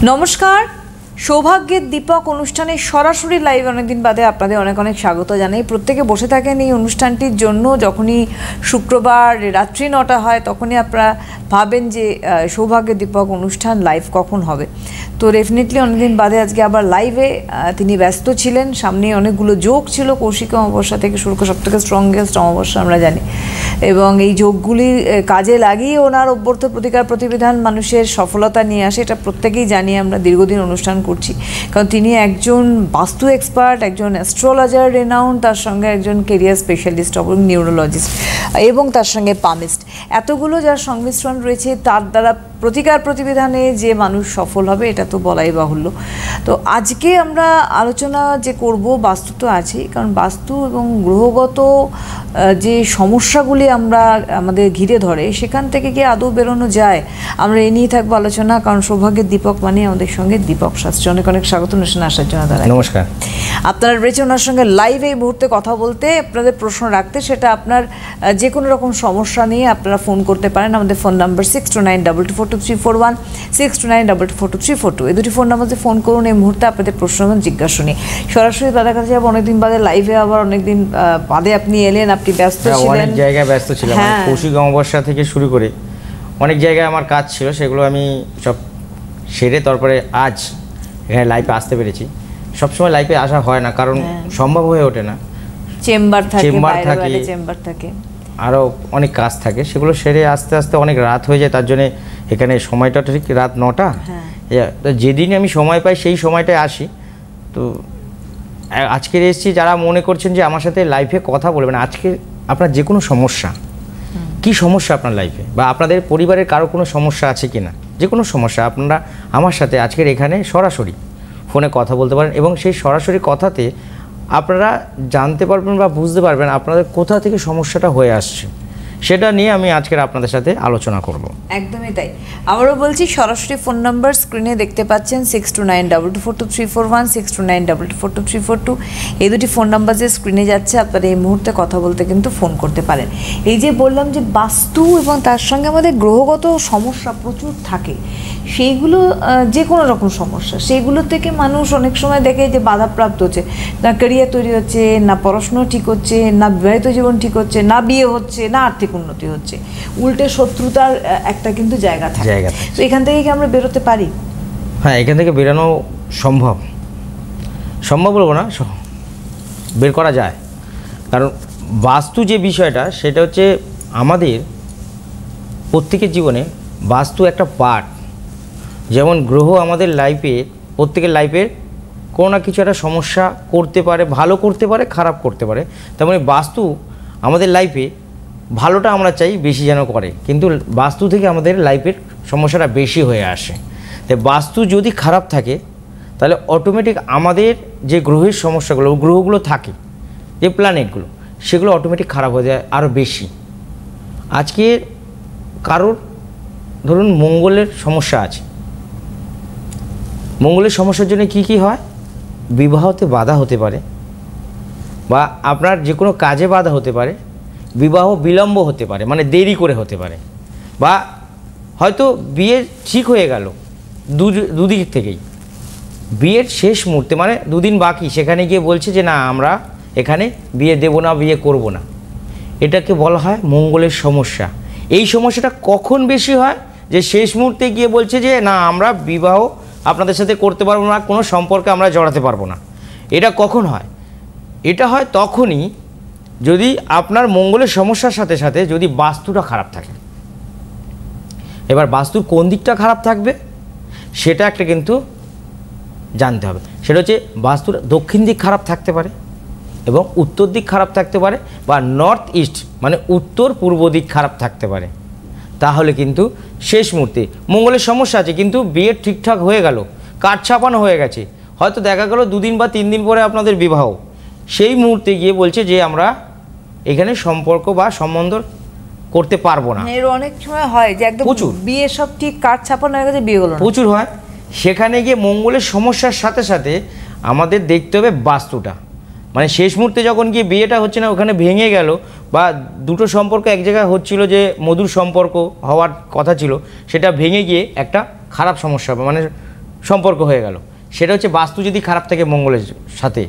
নমস্কার, সৌভাগ্যের দীপক অনুষ্ঠানে সরাসরি লাইভ অনেকদিন বাদে আপনাদের অনেক অনেক স্বাগত জানাই। প্রত্যেকে বসে থাকেন এই অনুষ্ঠানটির জন্য। যখনই শুক্রবার রাত্রি 9টা হয় তখনই আপনারা ভাবেন যে সৌভাগ্যের দীপক অনুষ্ঠান লাইভ কখন হবে। তো ডেফিনেটলি অনেকদিন বাদে আজকে আবার লাইভে তিনি ব্যস্ত ছিলেন। সামনে অনেকগুলো যোগ ছিল, কৌশিক অমাবস্যা থেকে শুরু করে সবথেকে স্ট্রংগেস্ট অমাবস্যা আমরা জানি, এবং এই যোগগুলি কাজে লাগিয়ে ওনার অভ্যর্থ প্রতিকার প্রতিবিধান মানুষের সফলতা নিয়ে আসে। এটা প্রত্যেকেই জানি, আমরা দীর্ঘদিন অনুষ্ঠান করছি, কারণ তিনি একজন বাস্তু এক্সপার্ট, একজন অ্যাস্ট্রোলজার রেনাউন্ড, তার সঙ্গে একজন কেরিয়ার স্পেশালিস্ট এবং নিউরোলজিস্ট, এবং তার সঙ্গে পামিস্ট। এতগুলো যার সংমিশ্রণ রয়েছে, তার দ্বারা প্রতিকার প্রতিবিধানে যে মানুষ সফল হবে এটা তো বলাই বাহুল্য। তো আজকে আমরা আলোচনা যে করব, বাস্তু তো আছেই, কারণ বাস্তু এবং গ্রহগত যে সমস্যাগুলি আমরা আমাদের ঘিরে ধরে সেখান থেকে কি আদৌ বেরোনো যায়, আমরা এ নিয়েই থাকবো আলোচনা। কারণ সৌভাগ্যের দীপক মানে আমাদের সঙ্গে দীপক শাস্ত্রী। অনেক অনেক স্বাগত অনুষ্ঠানে আসার জন্য দাদা। নমস্কার। আপনারা রয়েছে ওনার সঙ্গে লাইভে এই মুহূর্তে কথা বলতে, আপনাদের প্রশ্ন রাখতে, সেটা আপনার যে কোনো রকম সমস্যা নিয়ে আপনারা ফোন করতে পারেন। আমাদের ফোন নাম্বার 6292242341, 6292242342, এই দুটি ফোন নাম্বারে ফোন করুন। এই মুহূর্তে আপনাদের প্রশ্ন এবং জিজ্ঞাসা নিয়ে সরাসরি দাদার কাছে যাবো। অনেকদিন বাদে লাইভে, আবার অনেকদিন বাদে আপনি এলেন, আপনি ব্যস্ত ছিলেন, অনেক জায়গায় ব্যস্ত ছিলাম। কৌশিক অমাবস্যা থেকে শুরু করে অনেক জায়গায় আমার কাজ ছিল, সেগুলো আমি সব সেরে তারপরে আজ এখানে লাইভে আসতে পেরেছি। সবসময় লাইভে আসা হয় না, কারণ সম্ভব হয়ে ওঠে না। চেম্বার থাকে, আরও অনেক কাজ থাকে, সেগুলো সেরে আস্তে আস্তে অনেক রাত হয়ে যায়। তার জন্যে এখানে সময়টা ঠিক রাত 9টা। যেদিন আমি সময় পাই সেই সময়টায় আসি। তো আজকে এসেছি, যারা মনে করছেন যে আমার সাথে লাইভে কথা বলবেন, আজকে আপনার যে কোনো সমস্যা, কি সমস্যা আপনার লাইফে, বা আপনাদের পরিবারের কারো কোনো সমস্যা আছে কি না, যে কোনো সমস্যা আপনারা আমার সাথে আজকের এখানে সরাসরি ফোনে কথা বলতে পারেন, এবং সেই সরাসরি কথাতে আপনারা জানতে পারবেন বা বুঝতে পারবেন আপনাদের কোথা থেকে সমস্যাটা হয়ে আসছে, সেটা নিয়ে আমি আজকের আপনাদের সাথে আলোচনা করব। একদমই তাই। আবারও বলছি, সরাসরি ফোন নাম্বার স্ক্রিনে দেখতে পাচ্ছেন 6292242341, 6292242342, এই দুটি ফোন নাম্বার যে স্ক্রিনে যাচ্ছে, আপনারা এই মুহূর্তে কথা বলতে কিন্তু ফোন করতে পারেন। এই যে বললাম যে বাস্তু এবং তার সঙ্গে আমাদের গ্রহগত সমস্যা প্রচুর থাকে, সেইগুলো যে কোনো রকম সমস্যা, সেইগুলো থেকে মানুষ অনেক সময় দেখে যে বাধাপ্রাপ্ত হচ্ছে, না ক্যারিয়ার তৈরি হচ্ছে, না পড়াশুনো ঠিক হচ্ছে, না বিবাহিত জীবন ঠিক হচ্ছে, না বিয়ে হচ্ছে, না আর্থিক উন্নতি হচ্ছে, উল্টে শত্রুতার একটা কিন্তু জায়গা থাকে। তো এখান থেকে কি আমরা বেরোতে পারি? হ্যাঁ, এখান থেকে বেরোনো সম্ভব বলবো না, বের করা যায়। কারণ বাস্তু যে বিষয়টা, সেটা হচ্ছে আমাদের প্রত্যেকের জীবনে বাস্তু একটা পার্ট। যেমন গ্রহ আমাদের লাইফে, প্রত্যেকের লাইফের কোনো না কিছু একটা সমস্যা করতে পারে, ভালো করতে পারে, খারাপ করতে পারে। তেমনি বাস্তু আমাদের লাইফে ভালোটা আমরা চাই বেশি যেন করে, কিন্তু বাস্তু থেকে আমাদের লাইফের সমস্যাটা বেশি হয়ে আসে। তাই বাস্তু যদি খারাপ থাকে, তাহলে অটোমেটিক আমাদের যে গ্রহের সমস্যাগুলো, গ্রহগুলো থাকে, যে প্ল্যানেটগুলো, সেগুলো অটোমেটিক খারাপ হয়ে যায় আরও বেশি। আজকে কারোর ধরুন মঙ্গলের সমস্যা আছে, মঙ্গলের সমস্যার জন্য কি হয়, বিবাহতে বাধা হতে পারে, বা আপনার যে কোনো কাজে বাধা হতে পারে, বিবাহ বিলম্ব হতে পারে, মানে দেরি করে হতে পারে, বা হয়তো বিয়ে ঠিক হয়ে গেল দুদিক থেকেই, বিয়ের শেষ মুহূর্তে মানে দুদিন বাকি, সেখানে গিয়ে বলছে যে না, আমরা এখানে বিয়ে দেব না, বিয়ে করব না। এটাকে বলা হয় মঙ্গলের সমস্যা। এই সমস্যাটা কখন বেশি হয়, যে শেষ মুহূর্তে গিয়ে বলছে যে না, আমরা বিবাহ আপনাদের সাথে করতে পারবো না, কোনো সম্পর্কে আমরা জড়াতে পারবো না। এটা কখন হয়? এটা হয় তখনই যদি আপনার মঙ্গলের সমস্যার সাথে সাথে যদি বাস্তুটা খারাপ থাকে। এবার বাস্তুর কোন দিকটা খারাপ থাকবে সেটা একটা কিন্তু জানতে হবে। সেটা হচ্ছে বাস্তুর দক্ষিণ দিক খারাপ থাকতে পারে, এবং উত্তর দিক খারাপ থাকতে পারে, বা নর্থ ইস্ট মানে উত্তর পূর্ব দিক খারাপ থাকতে পারে। তাহলে কিন্তু শেষ মুহূর্তে মঙ্গলের সমস্যা আছে, কিন্তু বিয়ে ঠিকঠাক হয়ে গেল, কার্ড ছাপানো হয়ে গেছে, হয়তো দেখা গেল 2 দিন বা 3 দিন পরে আপনাদের বিবাহ, সেই মুহূর্তে গিয়ে বলছে যে আমরা এখানে সম্পর্ক বা সম্বন্ধ করতে পারবো না। এর অনেক সময় হয় যে একদম বিয়ে সব ঠিক, কার্ড ছাপানো হয়ে গেছে, বিয়ে হলো না, প্রচুর হয়। সেখানে গিয়ে মঙ্গলের সমস্যার সাথে সাথে আমাদের দেখতে হবে বাস্তুটা, মানে শেষ মুহূর্তে যখন গিয়ে বিয়েটা হচ্ছে না, ওখানে ভেঙে গেল, বা দুটো সম্পর্ক এক জায়গায় হচ্ছিল, যে মধুর সম্পর্ক হওয়ার কথা ছিল, সেটা ভেঙে গিয়ে একটা খারাপ সমস্যা হবে, মানে সম্পর্ক হয়ে গেল। সেটা হচ্ছে বাস্তু যদি খারাপ থাকে মঙ্গলের সাথে,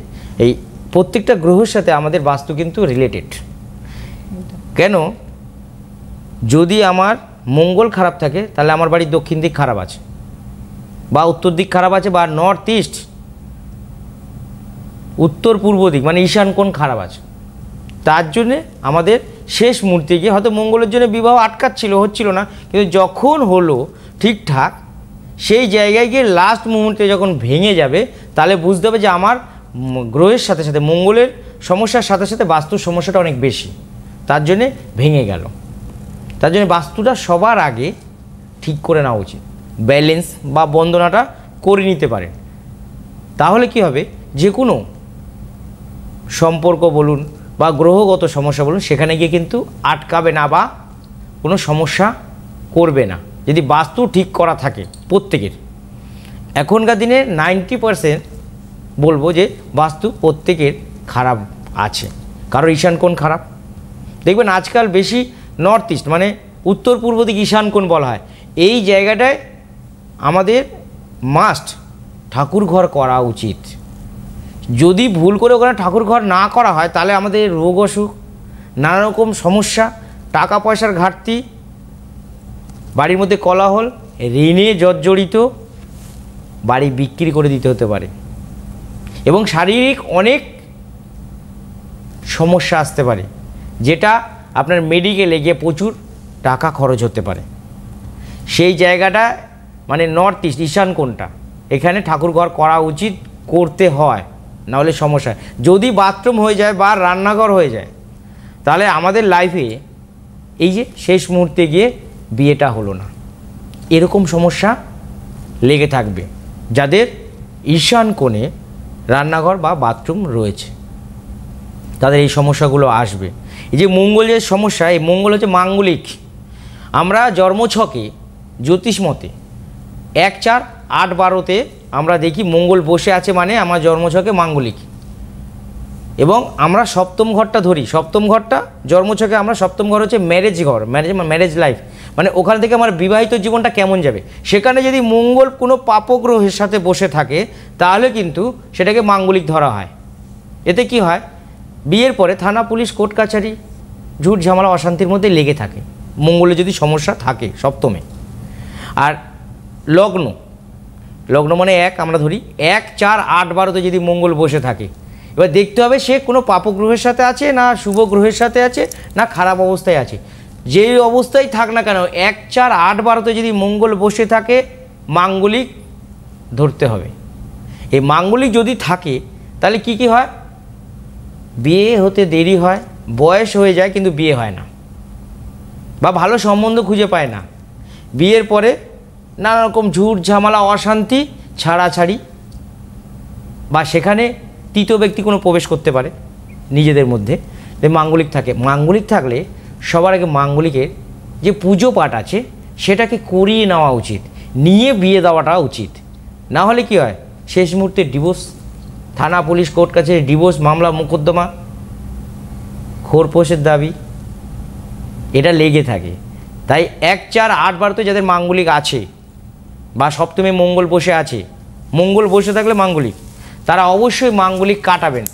এই প্রত্যেকটা গ্রহের সাথে আমাদের বাস্তু কিন্তু রিলেটেড। কেন? যদি আমার মঙ্গল খারাপ থাকে তাহলে আমার বাড়ির দক্ষিণ দিক খারাপ আছে, বা উত্তর দিক খারাপ আছে, বা নর্থ ইস্ট উত্তর পূর্ব দিক মানে ঈশান কোণ খারাপ আছে। তার জন্যে আমাদের শেষ মুহূর্তে গিয়ে হয়তো মঙ্গলের জন্য বিবাহ আটকাচ্ছিল, হচ্ছিল না, কিন্তু যখন হলো ঠিকঠাক সেই জায়গায় গিয়ে লাস্ট মুহূর্তে যখন ভেঙে যাবে তাহলে বুঝতে হবে যে আমার গ্রহের সাথে সাথে মঙ্গলের সমস্যার সাথে সাথে বাস্তুর সমস্যাটা অনেক বেশি, তার জন্যে ভেঙে গেল। তার জন্য বাস্তুটা সবার আগে ঠিক করে নেওয়া উচিত, ব্যালেন্স বা বন্দনাটা করে নিতে পারেন। তাহলে কি হবে, যে কোনো সম্পর্ক বলুন বা গ্রহগত সমস্যা বলুন সেখানে গিয়ে কিন্তু আটকাবে না বা কোনো সমস্যা করবে না, যদি বাস্তু ঠিক করা থাকে প্রত্যেকের। এখনকার দিনে 90% বলবো যে বাস্তু প্রত্যেকের খারাপ আছে, কারো ঈশান কোণ খারাপ। দেখবেন আজকাল বেশি নর্থ ইস্ট মানে উত্তর পূর্ব দিক ঈশান কোণ বলা হয়, এই জায়গাটায় আমাদের মাস্ট ঠাকুর ঘর করা উচিত। যদি ভুল করে ওখানে ঠাকুর ঘর না করা হয় তাহলে আমাদের রোগ অসুখ, নানা রকম সমস্যা, টাকা পয়সার ঘাটতি, বাড়ির মধ্যে কোলাহল, ঋণে জর্জরিত, বাড়ি বিক্রি করে দিতে হতে পারে, এবং শারীরিক অনেক সমস্যা আসতে পারে, যেটা আপনার মেডিকেলে গিয়ে প্রচুর টাকা খরচ হতে পারে। সেই জায়গাটা মানে নর্থ ইস্ট ঈশান কোণটা, এখানে ঠাকুর ঘর করা উচিত, করতে হয়, নাহলে সমস্যা। যদি বাথরুম হয়ে যায় বা রান্নাঘর হয়ে যায় তাহলে আমাদের লাইফে এই যে শেষ মুহূর্তে গিয়ে বিয়েটা হলো না, এরকম সমস্যা লেগে থাকবে যাদের ঈশান কোণে রান্নাঘর বা বাথরুম রয়েছে, তাদের এই সমস্যাগুলো আসবে। এই যে মঙ্গলের সমস্যা, এই মঙ্গল হচ্ছে মাঙ্গলিক। আমরা জন্মছকে জ্যোতিষ মতে 1, 4, 8, 12তে আমরা দেখি মঙ্গল বসে আছে মানে আমার জন্মছকে মাঙ্গলিক। এবং আমরা সপ্তম ঘরটা ধরি, সপ্তম ঘরটা জন্মছকে আমরা সপ্তম ঘর হচ্ছে ম্যারেজ ঘর, ম্যারেজ লাইফ, মানে ওখান থেকে আমার বিবাহিত জীবনটা কেমন যাবে। সেখানে যদি মঙ্গল কোনো পাপগ্রহের সাথে বসে থাকে তাহলে কিন্তু সেটাকে মাঙ্গলিক ধরা হয়। এতে কি হয়, বিয়ের পরে থানা পুলিশ কোর্ট কাছারি ঝুট ঝামেলা অশান্তির মধ্যে লেগে থাকে, মঙ্গলে যদি সমস্যা থাকে সপ্তমে। আর লগ্ন, লগ্ন মানে 1 আমরা ধরি 1, 4, 8, 12তে যদি মঙ্গল বসে থাকে, এবার দেখতে হবে সে কোনো পাপগ্রহের সাথে আছে না শুভ গ্রহের সাথে আছে না খারাপ অবস্থায় আছে। যেই অবস্থায় থাক না কেন 1, 4, 8, 12তে যদি মঙ্গল বসে থাকে মাঙ্গলিক ধরতে হবে। এই মাঙ্গলিক যদি থাকে তাহলে কি কি হয়, বিয়ে হতে দেরি হয়, বয়স হয়ে যায় কিন্তু বিয়ে হয় না, বা ভালো সম্বন্ধ খুঁজে পায় না, বিয়ের পরে নানা রকম ঝুট ঝামেলা অশান্তি ছাড়াছাড়ি, বা সেখানে তৃতীয় ব্যক্তি কোনো প্রবেশ করতে পারে নিজেদের মধ্যে। মাঙ্গলিক থাকে, মাঙ্গলিক থাকলে সবার আগে মাঙ্গলিকের যে পুজো পাঠ আছে সেটাকে করিয়ে নেওয়া উচিত, নিয়ে বিয়ে দেওয়াটা উচিত। না হলে কি হয়, শেষ মুহূর্তে ডিভোর্স, থানা পুলিশ কোর্ট কাছে ডিভোর্স মামলা মোকদ্দমা, খোরপোশের দাবি, এটা লেগে থাকে। তাই 1, 4, 8, 12তে যাদের মাঙ্গলিক আছে বা সপ্তমে মঙ্গল বসে আছে, মঙ্গল বসে থাকলে মাঙ্গলিক, তারা অবশ্যই মাঙ্গলিক কাটাবেন।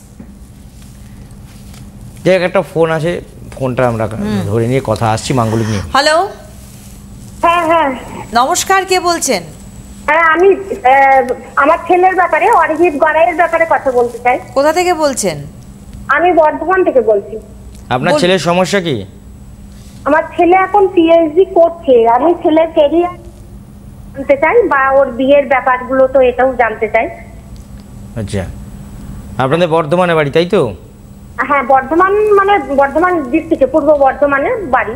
যে একটা ফোন আছে, ফোনটা আমরা ধরে নিয়ে কথা আসছি মাঙ্গলিক নিয়ে। হ্যালো, হ্যাঁ হ্যাঁ নমস্কার, কে বলছেন? হ্যাঁ আমি আমার ছেলের ব্যাপারে, অরিজিৎ গড়াইয়ের ব্যাপারে কথা বলতে চাই। কোথা থেকে বলছেন? আমি বর্ধমান থেকে বলছি। আপনার ছেলের সমস্যা কি? আমার ছেলে এখন পিএইচডি করছে, আমি ছেলের ক্যারিয়ার জানতে চাই বা ওর বিয়ের ব্যাপারগুলো তো এটাও জানতে চাই। আচ্ছা, আপনাদের বর্ধমানে বাড়ি তাই তো? হ্যাঁ বর্ধমান, মানে বর্ধমান ডিস্ট্রিক্টে, পূর্ব বর্ধমানে বাড়ি।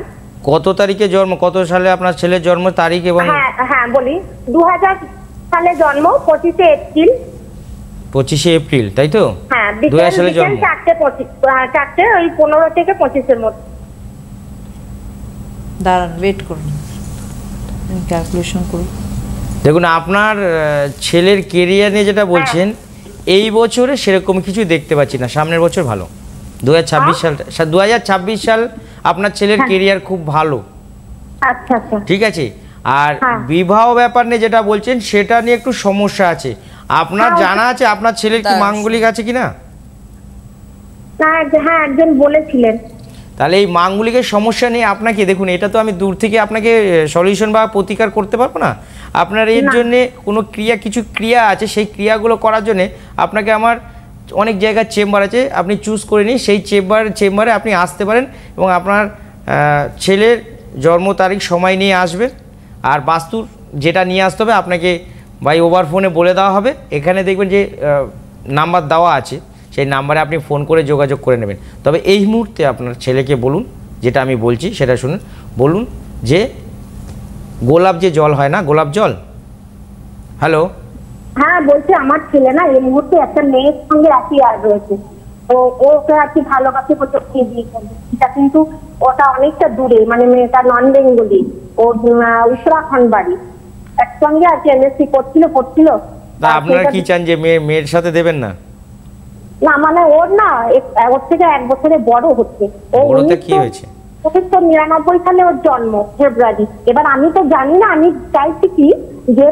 কত তারিখে জন্ম, কত সালে আপনার ছেলের জন্ম তারিখ? এবং হ্যাঁ হ্যাঁ বলি, 2000 সালে জন্ম, 25শে এপ্রিল। 25শে এপ্রিল তাই তো? হ্যাঁ 2000 সালে জন্ম। 4টে ওই 15 থেকে 25-এর মধ্যে। দাঁড়ান, ওয়েট করুন, ক্যালকুলেশন করুন। দেখুন আপনার ছেলের কেরিয়ার নিয়ে যেটা বলছেন, এই বছরে সেরকম কিছু দেখতে পাচ্ছি না, সামনের বছর ভালো। 2026 সাল আপনার ছেলের কেরিয়ার খুব ভালো। আচ্ছা আচ্ছা ঠিক আছে। আর হ্যাঁ। বিবাহ ব্যাপার নিয়ে যেটা বলছেন সেটা নিয়ে একটু সমস্যা আছে। আপনার হ্যাঁ, জানা আছে আপনার ছেলের কি দাঁড়ান। মাঙ্গলিক আছে কিনা? না, হ্যাঁ একজন বলেছিলেন। তাহলে এই মাঙ্গলিকের সমস্যা নিয়ে আপনাকে দেখুন, এটা তো আমি দূর থেকে আপনাকে সলিউশন বা প্রতিকার করতে পারবো না। আপনার এর না। জন্যে কোনো কিছু ক্রিয়া আছে, সেই ক্রিয়াগুলো করার জন্যে আপনাকে আমার অনেক জায়গায় চেম্বার আছে, আপনি চুজ করে নিন সেই চেম্বারে আপনি আসতে পারেন এবং আপনার ছেলের জন্ম তারিখ সময় নিয়ে আসবেন। আর বাস্তুর যেটা নিয়ে আসতে হবে আপনাকে বাই ওভার ফোনে বলে দেওয়া হবে। এখানে দেখবেন যে নাম্বার দেওয়া আছে, সেই নাম্বারে আপনি ফোন করে যোগাযোগ করে নেবেন। তবে এই মুহূর্তে আপনার ছেলেকে বলুন, যেটা আমি বলছি সেটা শুনুন, বলুন যে গোলাপ যে জল হয় না, গোলাপ জল, হ্যালো, হ্যাঁ বলছি আমার ছেলে না এই মুহূর্তে একটা মেয়ের সঙ্গে অ্যাফেয়ার রয়েছে, তো ওকে আর কি ভালোবাসে বলতে ওকে বিয়ে করবে। এটা কিন্তু ওটা অনেকটা দূরে, মানে মেয়েটা নন বেঙ্গলি, ও উত্তরাখণ্ড বাড়ি, একসঙ্গে আর কি এমএসসি পড়ছিল। তা আপনারা কি চান যে মেয়ের সাথে দেবেন না? না মানে ওর না ওর থেকে 1 বছরে বড় হচ্ছে। ও বড়তে কি হয়েছে? 1999 সালে ওর জন্ম, ফেব্রুয়ারি। এবার আমি তো জানি না, আমি চাইছি কি যে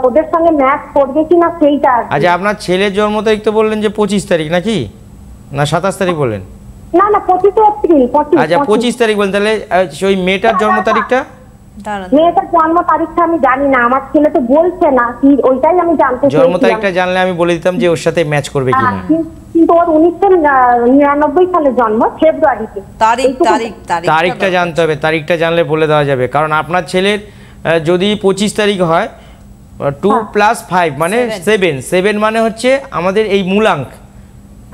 ওদের সঙ্গে ম্যাচ করবে কিনা সেইটা। আচ্ছা, আপনার ছেলের জন্ম তারিখ তো বললেন যে 25 তারিখ নাকি না 27 তারিখ বললেন? না না 25 এপ্রিল। আচ্ছা 25 তারিখ বললেন, তাহলে ওই মেয়েটার জন্ম তারিখটা? দাঁড়ান, মেয়েটার জন্ম তারিখটা আমি জানি না, আমার ছেলে তো বলছে না কি, ওইটাই আমি জানতে চাই। জন্ম তারিখটা জানলে আমি বলে দিতাম যে ওর সাথে ম্যাচ করবে কিনা। কিন্তু ওর 1999 সালে জন্ম, ফেব্রুয়ারিতে। তারিখটা জানতে হবে, তারিখটা জানলে বলে দেওয়া যাবে। কারণ আপনার ছেলের যদি 25 তারিখ হয় 2 + 5 মানে 7 মানে হচ্ছে আমাদের এই মূলাঙ্ক,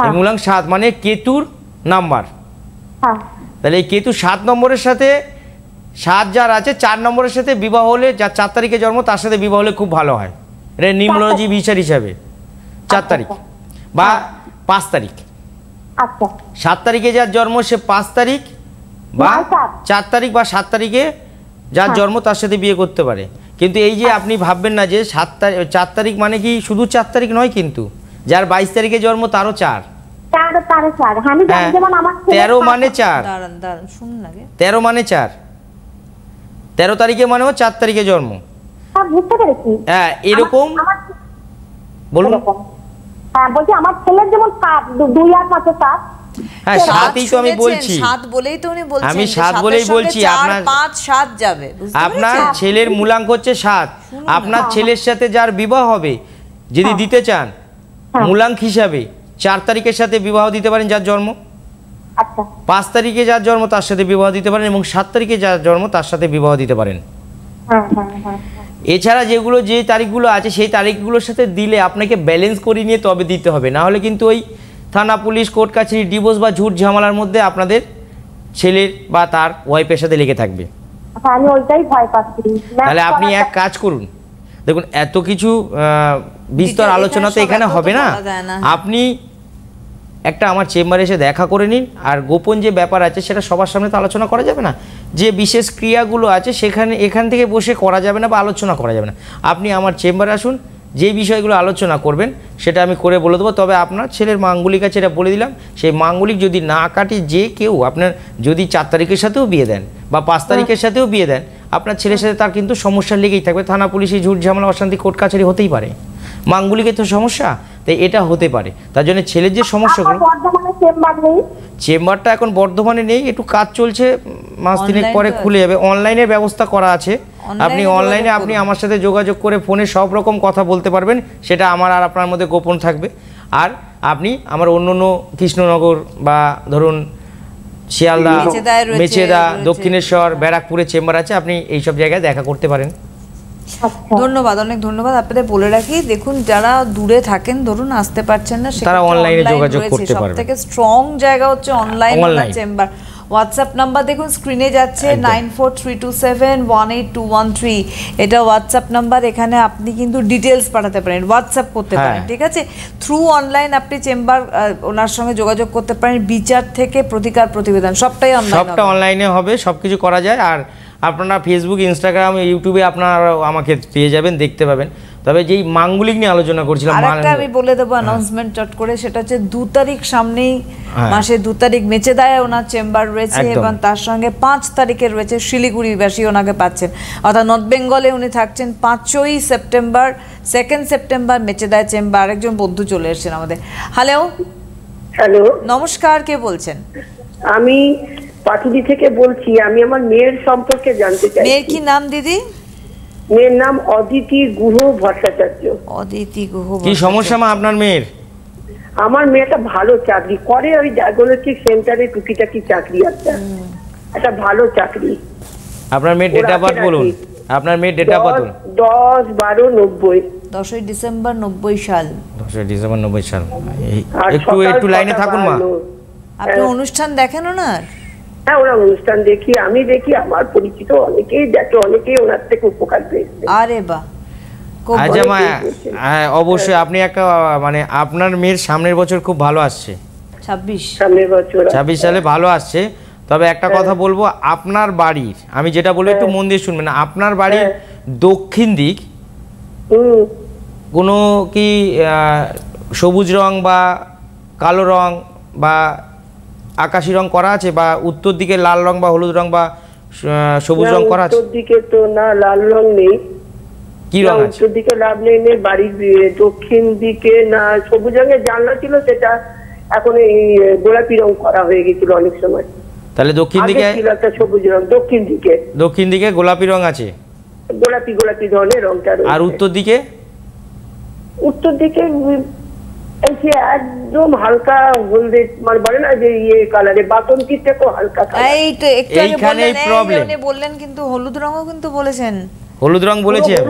এই মূলাঙ্ক 7 মানে কেতুর নাম্বার। হ্যাঁ তাহলে এই কেতু 7 নম্বরের সাথে 7 যার আছে 4 নম্বরের সাথে বিবাহ হলে, যার 4 তারিখে জন্ম তার সাথে বিবাহ হলে খুব ভালো হয়। এটা নিউমোলজি বিচার হিসাবে 4 তারিখ বা 5 তারিখ। আচ্ছা 7 তারিখে যার জন্ম সে 5 তারিখ বা 4 তারিখ বা 7 তারিখে যার জন্ম তার সাথে বিয়ে করতে পারে। কিন্তু এই যে আপনি ভাববেন না যে 4 তারিখ মানে কি শুধু 4 তারিখ নয়, কিন্তু যার 22 তারিখে জন্ম তারও 4। 13 মানে 4, দাঁড়ান শুনুন আগে। 13 মানে 4, 13 তারিখে মানে ও 4 তারিখে জন্ম। বুঝতে পেরেছি। হ্যাঁ এরকম বলুন। হ্যাঁ বলছি আমার ছেলের যেমন 2 আর 5 7। হ্যাঁ 7ই তো আমি বলছি, 7 বলেই তো উনি বলছেন, আমি 7 বলেই বলছি। আপনার 5 7 যাবে, বুঝতে আপনার পেরেছেন? ছেলের মূলাঙ্ক হচ্ছে 7। আপনার ছেলের সাথে যার বিবাহ হবে যদি দিতে চান মূলাঙ্ক হিসাবে 4 তারিখের সাথে বিবাহ দিতে পারেন যার জন্ম, আচ্ছা 5 তারিখে যার জন্ম তার সাথে বিবাহ দিতে পারেন এবং 7 তারিখে যার জন্ম তার সাথে বিবাহ দিতে পারেন। এছাড়া যে তারিখগুলো আছে সেই তারিখগুলোর সাথে দিলে আপনাকে ব্যালেন্স করে নিয়ে তবে দিতে হবে, না হলে কিন্তু ওই থানা পুলিশ কোর্ট কাছারি ডিভোর্স বা ঝুট ঝামেলার মধ্যে আপনাদের ছেলের বা তার ওয়াইফের সাথে লেগে থাকবে। আমি ওইটাই ভয় পাচ্ছি। তাহলে আপনি এক কাজ করুন, দেখুন এত কিছু বিস্তর আলোচনা তো এখানে হবে না, আপনি একটা আমার চেম্বারে এসে দেখা করে নিন। আর গোপন যে ব্যাপার আছে সেটা সবার সামনে তো আলোচনা করা যাবে না, যে বিশেষ ক্রিয়াগুলো আছে এখান থেকে বসে করা যাবে না বা আলোচনা করা যাবে না। আপনি আমার চেম্বারে আসুন, যে বিষয়গুলো আলোচনা করবেন সেটা আমি করে বলে দেবো। তবে আপনার ছেলের মাঙ্গলিক আছে এটা বলে দিলাম, সেই মাঙ্গলিক যদি না কাটে যে কেউ আপনার যদি 4 তারিখের সাথেও বিয়ে দেন বা 5 তারিখের সাথেও বিয়ে দেন, আপনার ছেলের সাথে তার কিন্তু সমস্যা লেগেই থাকবে। থানা পুলিশে ঝুট ঝামেলা অশান্তি কোর্ট কাছারি হতেই পারে, মাঙ্গলিকের তো সমস্যা, তাই এটা হতে পারে। তার জন্য ছেলের যে সমস্যাগুলো, চেম্বারটা এখন বর্ধমানে নেই, একটু কাজ চলছে, মাস 3 পরে খুলে যাবে। অনলাইনের ব্যবস্থা করা আছে, আপনি অনলাইনে আপনি আমার সাথে যোগাযোগ করে ফোনে সব রকম কথা বলতে পারবেন, সেটা আমার আর আপনার মধ্যে গোপন থাকবে। আর আপনি আমার অন্য কৃষ্ণনগর বা ধরুন শিয়ালদা, মেচেদা, দক্ষিণেশ্বর, ব্যারাকপুরে চেম্বার আছে, আপনি এইসব জায়গায় দেখা করতে পারেন। ধন্যবাদ, অনেক ধন্যবাদ। আপনাদের বলে রাখি, দেখুন যারা দূরে থাকেন, ধরুন আসতে পারছেন না, তারা অনলাইনে যোগাযোগ করতে পারবে। সবথেকে স্ট্রং জায়গা হচ্ছে অনলাইন চেম্বার। হোয়াটসঅ্যাপ নাম্বার দেখুন স্ক্রিনে যাচ্ছে 9432718213, এটা হোয়াটসঅ্যাপ নাম্বার। এখানে আপনি কিন্তু ডিটেলস পাঠাতে পারেন, হোয়াটসঅ্যাপ করতে পারেন, ঠিক আছে। থ্রু অনলাইন আপনি চেম্বার ওনার সঙ্গে যোগাযোগ করতে পারেন। বিচার থেকে প্রতিকার প্রতিবেদন সবটাই অনলাইন, সবটা অনলাইনে হবে, সবকিছু করা যায়। আর আপনারা ফেসবুক, ইনস্টাগ্রাম, ইউটিউবে আপনারা আমাকে পেয়ে যাবেন, দেখতে পাবেন। তবে যেই মাঙ্গলিক নিয়ে আলোচনা করছিলাম, আরেকটা আমি বলে দেবো অ্যানাউন্সমেন্ট চট করে, সেটা হচ্ছে 2 তারিখ সামনেই, মাসের 2 তারিখ মেচেদায় ওনার চেম্বার রয়েছে, এবং তার সঙ্গে 5 তারিখে রয়েছে শিলিগুড়িবাসী ওনাকে পাচ্ছেন, অর্থাৎ নর্থ বেঙ্গলে উনি থাকছেন 5ই সেপ্টেম্বর, 2 সেপ্টেম্বর মেচেদায় চেম্বার। আরেকজন বন্ধু চলে এসেছেন আমাদের। হ্যালো, হ্যালো, নমস্কার, কে বলছেন? আমি পাটুলি থেকে বলছি। আমি আমার মেয়ের সম্পর্কে জানতে চাই। মেয়ের কি নাম দিদি? মেয়ের নাম অদিতি গুহ ভট্টাচার্য। অদিতি গুহ। কি সমস্যা মা আপনার মেয়ের? আমার মেয়েটা ভালো চাকরি করে, ওই ডায়াগনস্টিক সেন্টারে টুকিটাকি চাকরি আছে, একটা ভালো চাকরি। আপনার মেয়ের ডেট অফ বার্থ বলুন, আপনার মেয়ের ডেট অফ বার্থ বলুন। 10/12/90। 10ই ডিসেম্বর 90 সাল। 10ই ডিসেম্বর 90 সাল। আর একটু লাইনে থাকুন মা। আপনি অনুষ্ঠান দেখেন ওনার? হ্যাঁ, ওরা অনুষ্ঠান দেখি, আমি দেখি, আমার পরিচিত অনেকেই দেখে, অনেকেই ওনার থেকে উপকার পেয়েছে। আরে বাহ, খুব আচ্ছা ভালো। মা, হ্যাঁ অবশ্যই আপনি একটা মানে আপনার মেয়ের সামনের বছর খুব ভালো আসছে, 26 সামনের বছর 26 সালে ভালো আসছে। তবে একটা কথা বলবো, আপনার বাড়ির, আমি যেটা বলবো একটু মন দিয়ে শুনবেন, আপনার বাড়ির দক্ষিণ দিক কোনো কি সবুজ রং বা কালো রং বা আকাশি রং করা আছে, বা উত্তর দিকে লাল রং বা হলুদ রং বা সবুজ রং করা আছে? উত্তর দিকে তো না, লাল রং নেই। কি রং আছে? উত্তর দিকে লাভ নেই, বাড়ির দক্ষিণ দিকে না সবুজ রঙের জানলা ছিল, সেটা এখন এই গোলাপি রং করা হয়ে গেছিল অনেক সময়। তাহলে দক্ষিণ দিকে ছিল একটা সবুজ রং, দক্ষিণ দিকে গোলাপি রং আছে, গোলাপি ধরনের রংটা রয়েছে। আর উত্তর দিকে এই যে একদম হালকা হলদে, মানে বলে না যে ইয়ে কালারে, বাসন্তীর থেকেও হালকা কালার। এই তো একটু আগে এইখানেই বললেন, problem। উনি বললেন কিন্তু হলুদ রঙও কিন্তু বলেছেন। হলুদ রং বলেছি আমি?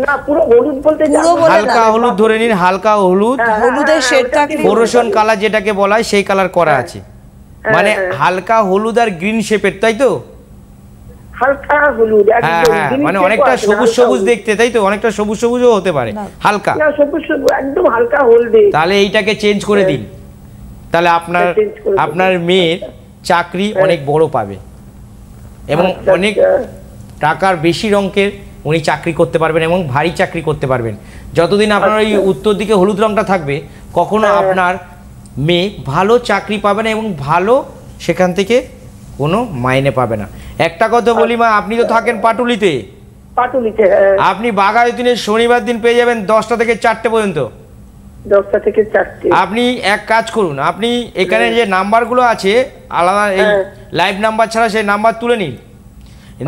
না, পুরো হলুদ বলতে পুরো বলে না। হালকা হলুদ ধরে নিন, হালকা হলুদ, হলুদের শেডটা কি ফ্লোরোসেন্ট কালার যেটাকে বলা হয় সেই কালার করা আছে, মানে হালকা হলুদ আর গ্রিন শেপের, তাই তো? হালকা হলুদ, হ্যাঁ একদম হ্যাঁ, green মানে shape অনেকটা আছে, সবুজ হালকা সবুজ হলুদ। দেখতে, তাই তো? অনেকটা সবুজ সবুজও হতে পারে, হালকা। না, সবুজ একদম হালকা হলদে। তাহলে এইটাকে চেঞ্জ করে দিন, তাহলে change করে দিন। আপনার মেয়ের চাকরি অনেক বড় পাবে, এবং আচ্ছা, অনেক টাকার বেশি অঙ্কের উনি চাকরি করতে পারবেন, এবং ভারী চাকরি করতে পারবেন। যতদিন আপনার ওই উত্তর দিকে হলুদ রংটা থাকবে, কখনো আপনার মেয়ে ভালো চাকরি পাবে না, এবং ভালো সেখান থেকে কোনো মাইনে পাবে না। একটা কথা বলি মা, আপনি তো থাকেন পাটুলিতে, আপনি বাঘাযতীনের শনিবার দিন পেয়ে যাবেন 10টা থেকে 4টে পর্যন্ত। 10টা থেকে 4টে। আপনি এক কাজ করুন, আপনি এখানে যে নাম্বারগুলো আছে আলাদা, এই লাইভ নাম্বার ছাড়া সেই নাম্বার তুলে নিন,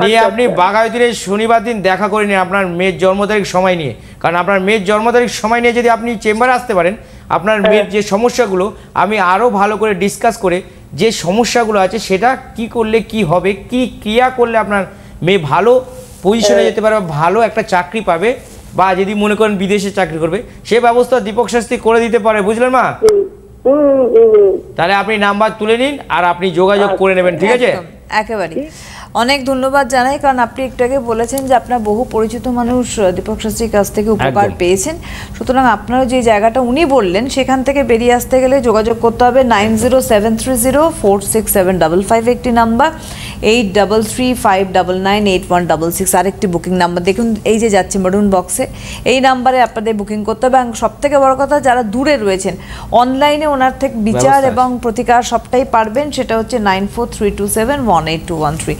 নিয়ে আপনি বাঘাযতীনের শনিবার দিন দেখা করে নিন আপনার মেয়ের জন্ম তারিখ সময় নিয়ে। কারণ আপনার মেয়ের জন্ম তারিখ সময় নিয়ে যদি আপনি চেম্বারে আসতে পারেন, আপনার মেয়ের যে সমস্যাগুলো আমি আরও ভালো করে ডিসকাস করে, যে সমস্যাগুলো আছে সেটা কি করলে কি হবে, কি ক্রিয়া করলে আপনার মেয়ে ভালো পজিশনে যেতে পারবে, ভালো একটা চাকরি পাবে, বা যদি মনে করেন বিদেশে চাকরি করবে, সে ব্যবস্থা দীপক শাস্ত্রী করে দিতে পারে, বুঝলেন মা? তাহলে আপনি নাম্বার তুলে নিন আর আপনি যোগাযোগ করে নেবেন, ঠিক আছে? একেবারে অনেক ধন্যবাদ জানাই, কারণ আপনি একটু আগে বলেছেন যে আপনার বহু পরিচিত মানুষ দীপক শাস্ত্রীর কাছ থেকে উপকার পেয়েছেন, সুতরাং আপনারও যে জায়গাটা উনি বললেন সেখান থেকে বেরিয়ে আসতে গেলে যোগাযোগ করতে হবে 9073046755 একটি নাম্বার, 8335998166 আরেকটি বুকিং নাম্বার। দেখুন এই যে যাচ্ছে মেরুন বক্সে, এই নাম্বারে আপনাদের বুকিং করতে হবে। এবং সবথেকে বড় কথা, যারা দূরে রয়েছেন অনলাইনে ওনার থেকে বিচার এবং প্রতিকার সবটাই পারবেন, সেটা হচ্ছে 9432718213।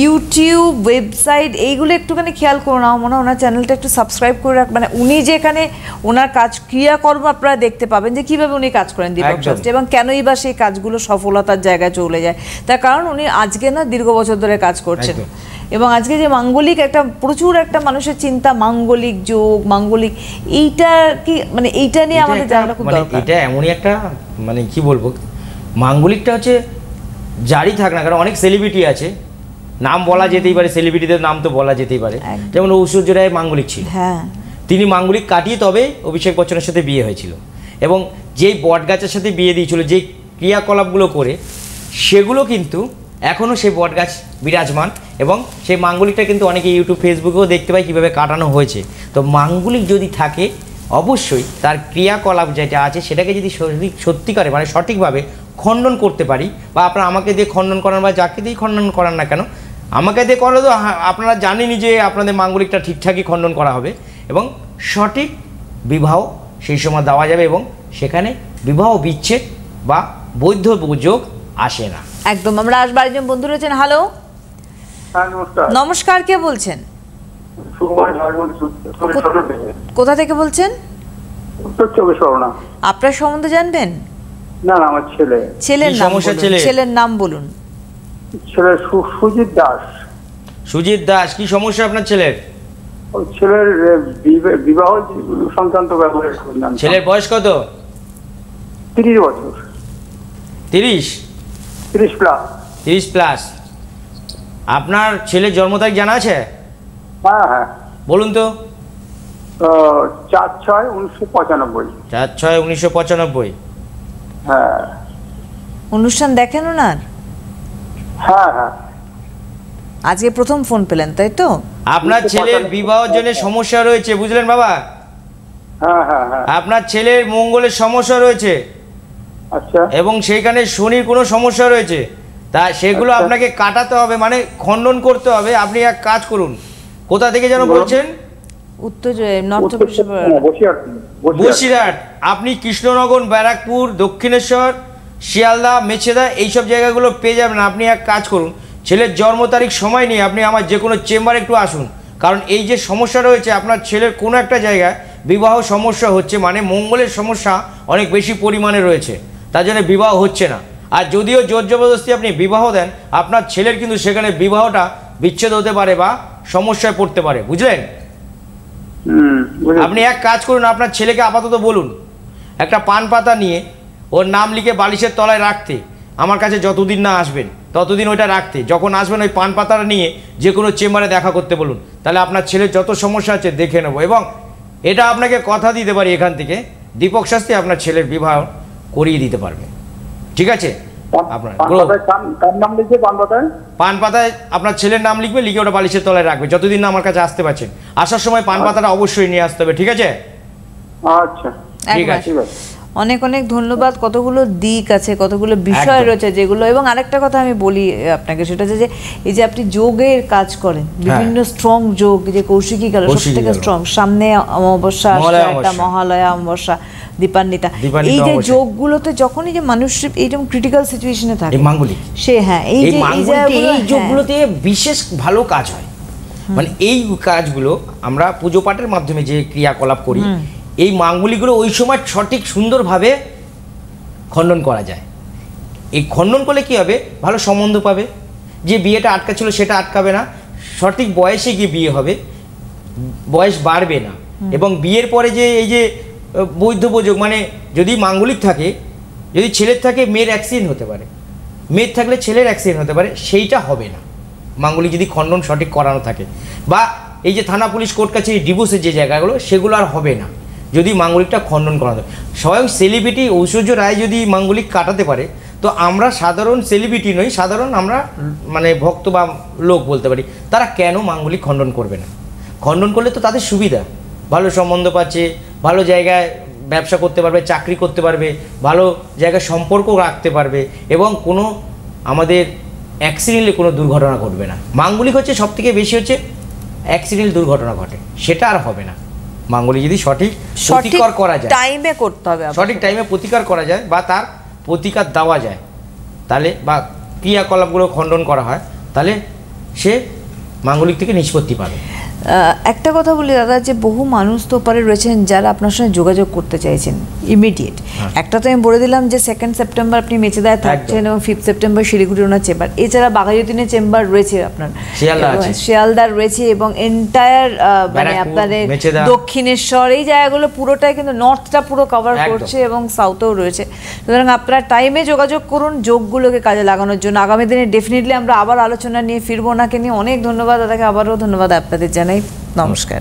ইউটিউব, ওয়েবসাইট, এইগুলো একটুখানি খেয়াল করুন, আমার মনে হয় ওনার চ্যানেলটা একটু সাবস্ক্রাইব করে রাখ, মানে উনি যেখানে ওনার কাজ ক্রিয়াকর্ম আপনারা দেখতে পাবেন যে কীভাবে উনি কাজ করেন দীপক শাস্ত্রী, এবং কেনই বা সেই কাজগুলো সফলতার জায়গায় চলে যায়। তার কারণ উনি আজকে না, দীর্ঘ বছর ধরে কাজ করছেন, এবং আজকে যে মাঙ্গলিক একটা প্রচুর একটা মানুষের চিন্তা, মাঙ্গলিক যোগ, মাঙ্গলিক, এইটা কি মানে এইটা নিয়ে আমাদের জানা খুব দরকার। এটা এমনই একটা, মানে কি বলবো, মাঙ্গলিকটা হচ্ছে জারি থাক না, কারণ অনেক সেলিব্রিটি আছে, নাম বলা যেতেই পারে, সেলিব্রিটিদের নাম তো বলা যেতেই পারে, যেমন ঐশ্বর্য রায় মাঙ্গলিক ছিল, হ্যাঁ, তিনি মাঙ্গলিক কাটিয়ে তবে অভিষেক বচ্চনের সাথে বিয়ে হয়েছিল, এবং যেই বট গাছের সাথে বিয়ে দিয়েছিল, যে ক্রিয়াকলাপগুলো করে, সেগুলো কিন্তু এখনও সেই বট গাছ বিরাজমান, এবং সেই মাঙ্গলিকটা কিন্তু অনেকে ইউটিউব ফেসবুকেও দেখতে পাই কীভাবে কাটানো হয়েছে। তো মাঙ্গলিক যদি থাকে, অবশ্যই তার ক্রিয়াকলাপ যেটা আছে সেটাকে যদি সত্যিকারে মানে সঠিকভাবে খণ্ডন করতে পারি, বা আপনারা আমাকে দিয়ে খণ্ডন করান বা যাকে দিয়েই খণ্ডন করান না কেন, আমাকে দিয়ে করলে তো আপনারা জানেনই যে আপনাদের মাঙ্গলিকটা ঠিকঠাকই খণ্ডন করা হবে, এবং সঠিক বিবাহ সেই সময় দেওয়া যাবে এবং সেখানে বিবাহ বিচ্ছেদ বা বৈধ যোগ আসে না। একদম। আমরা আসবো, একজন বন্ধু রয়েছেন। হ্যালো, হ্যাঁ নমস্কার। নমস্কার, কে বলছেন? সুকুমার ঝাড়খণ্ড থেকে। কোথা থেকে বলছেন? উত্তর চব্বিশ পরগনা। আপনার সম্বন্ধে জানবেন? না না, আমার ছেলে। ছেলের কি নাম সমস্যা বলুন, ছেলের? ছেলের নাম বলুন। ছেলে সুজিত দাস। সুজিত দাস, কি সমস্যা আপনার ছেলের? ওই ছেলের বিবাহ সংক্রান্ত ব্যাপারে শুনলাম। ছেলের বয়স কত? 30 বছর। 30? 30 প্লাস। 30 প্লাস। আপনার ছেলের জন্ম তারিখ জানা আছে? হ্যাঁ হ্যাঁ, বলুন তো। 4/6/1995। 4/6/1995। হ্যাঁ অনুষ্ঠান দেখেন ওনার? হ্যাঁ হ্যাঁ। আজকে প্রথম ফোন পেলেন, তাই তো? আপনার ছেলের বিবাহের জন্য সমস্যা রয়েছে, বুঝলেন বাবা? হ্যাঁ হ্যাঁ হ্যাঁ। আপনার ছেলের মঙ্গলের সমস্যা রয়েছে আচ্ছা। এবং সেইখানে শনির কোনো সমস্যা রয়েছে, তা সেগুলো আচ্ছা। আপনাকে কাটাতে হবে, মানে খণ্ডন করতে হবে। আপনি এক কাজ করুন, কোথা থেকে যেন বলছেন? উত্তর নর্থ চব্বিশ পরগনা। বসিরহাট। আপনি কৃষ্ণনগর, ব্যারাকপুর, দক্ষিণেশ্বর, শিয়ালদা, মেছেদা এইসব জায়গাগুলো পেয়ে যাবেন। আপনি এক কাজ করুন, ছেলের জন্ম তারিখ সময় নিয়ে আপনি আমার যে কোনো চেম্বারে একটু আসুন, কারণ এই যে সমস্যা রয়েছে আপনার ছেলের কোনো একটা জায়গায় বিবাহ সমস্যা হচ্ছে, মানে মঙ্গলের সমস্যা অনেক বেশি পরিমাণে রয়েছে, তার জন্য বিবাহ হচ্ছে না। আর যদিও জোর জবরদস্তি আপনি বিবাহ দেন, আপনার ছেলের কিন্তু সেখানে বিবাহটা বিচ্ছেদ হতে পারে বা সমস্যায় পড়তে পারে, বুঝলেন? আপনি এক কাজ করুন, আপনার ছেলেকে আপাতত বলুন একটা পান পাতা নিয়ে ওর নাম লিখে বালিশের তলায় রাখতে, আমার কাছে যতদিন না আসবেন ততদিন ওইটা রাখতে, যখন আসবেন ওই পান পাতাটা নিয়ে যে কোনো চেম্বারে দেখা করতে বলুন, তাহলে আপনার ছেলের যত সমস্যা আছে দেখে নেব। এবং এটা আপনাকে কথা দিতে পারি, এখান থেকে দীপক শাস্ত্রী আপনার ছেলের বিবাহ করিয়ে দিতে পারবে, ঠিক আছে? আপনার পান পাতায় আপনার ছেলের নাম লিখবে, লিখে ওটা বালিশের তলায় রাখবে যতদিন না আমার কাছে আসতে পারছেন। আসার সময় পান পাতাটা অবশ্যই নিয়ে আসতে হবে, ঠিক আছে? আচ্ছা ঠিক আছে। অনেক অনেক ধন্যবাদ। কতগুলো দিক আছে, কতগুলো বিষয় একদম। রয়েছে যেগুলো। এবং আরেকটা কথা আমি বলি আপনাকে, সেটা হচ্ছে যে এই যে আপনি যোগের কাজ করেন, বিভিন্ন স্ট্রং যোগ, যে কৌশিকী গেল সব থেকে স্ট্রং, সামনে অমাবস্যা আসছে, একটা মহালয়া অমাবস্যা, দীপান্বিতা, এই যে যোগগুলোতে যখনই যে মানুষ এইরকম ক্রিটিক্যাল সিচুয়েশনে থাকে, মাঙ্গলিক সে হ্যাঁ এই যে এই যোগগুলোতে বিশেষ ভালো কাজ হয়। মানে এই কাজগুলো আমরা পুজো পাঠের মাধ্যমে যে ক্রিয়াকলাপ করি, এই মাঙ্গলিকগুলো ওই সময় সঠিক সুন্দরভাবে খণ্ডন করা যায়। এই খণ্ডন করলে কী হবে, ভালো সম্বন্ধ পাবে, যে বিয়েটা আটকা ছিল সেটা আটকাবে না, সঠিক বয়সে গিয়ে বিয়ে হবে, বয়স বাড়বে না। এবং বিয়ের পরে যে এই যে বৈধ যোগ, মানে যদি মাঙ্গলিক থাকে, যদি ছেলের থাকে মেয়ের অ্যাক্সিডেন্ট হতে পারে, মেয়ের থাকলে ছেলের অ্যাক্সিডেন্ট হতে পারে, সেইটা হবে না মাঙ্গলিক যদি খণ্ডন সঠিক করানো থাকে। বা এই যে থানা পুলিশ কোর্ট কাছারি ডিভোর্সের যে জায়গাগুলো, সেগুলো আর হবে না যদি মাঙ্গলিকটা খণ্ডন করানো হয়। স্বয়ং সেলিব্রিটি ঐশ্বর্য রায় যদি মাঙ্গলিক কাটাতে পারে, তো আমরা সাধারণ সেলিব্রিটি নই, সাধারণ আমরা মানে ভক্ত বা লোক বলতে পারি, তারা কেন মাঙ্গলিক খণ্ডন করবে না? খণ্ডন করলে তো তাদের সুবিধা, ভালো সম্বন্ধ পাচ্ছে, ভালো জায়গায় ব্যবসা করতে পারবে, চাকরি করতে পারবে, ভালো জায়গায় সম্পর্ক রাখতে পারবে, এবং কোনো আমাদের অ্যাক্সিডেন্টে কোনো দুর্ঘটনা ঘটবে না। মাঙ্গলিক হচ্ছে সবথেকে বেশি হচ্ছে অ্যাক্সিডেন্ট দুর্ঘটনা ঘটে, সেটা আর হবে না। মাঙ্গলিক যদি সঠিক প্রতিকার করা যায়, টাইমে করতে হবে, সঠিক টাইমে প্রতিকার করা যায় বা তার প্রতিকার দেওয়া যায়, তাহলে বা ক্রিয়াকলাপগুলো খণ্ডন করা হয়, তাহলে সে মাঙ্গলিক থেকে নিষ্পত্তি পাবে। একটা কথা বলি দাদা, যে বহু মানুষ তো ওপারে রয়েছেন যারা আপনার সঙ্গে যোগাযোগ করতে চাইছেন ইমিডিয়েট। একটা তো আমি বলে দিলাম যে 2 সেপ্টেম্বর আপনি মেচেদায় থাকছেন এবং 5 সেপ্টেম্বর শিলিগুড়ি ওনার চেম্বার, এছাড়া বাঘাযতীনের চেম্বার রয়েছে, আপনার শিয়ালদার রয়েছে, এবং এন্টায়ার মানে আপনাদের দক্ষিণেশ্বর, এই জায়গাগুলো পুরোটাই কিন্তু নর্থটা পুরো কভার করছে এবং সাউথেও রয়েছে। সুতরাং আপনারা টাইমে যোগাযোগ করুন যোগগুলোকে কাজে লাগানোর জন্য। আগামী দিনে ডেফিনেটলি আমরা আবার আলোচনা নিয়ে ফিরবো। ওনাকে নিয়ে অনেক ধন্যবাদ দাদাকে, আবারও ধন্যবাদ আপনাদের জানাই। নমস্কার।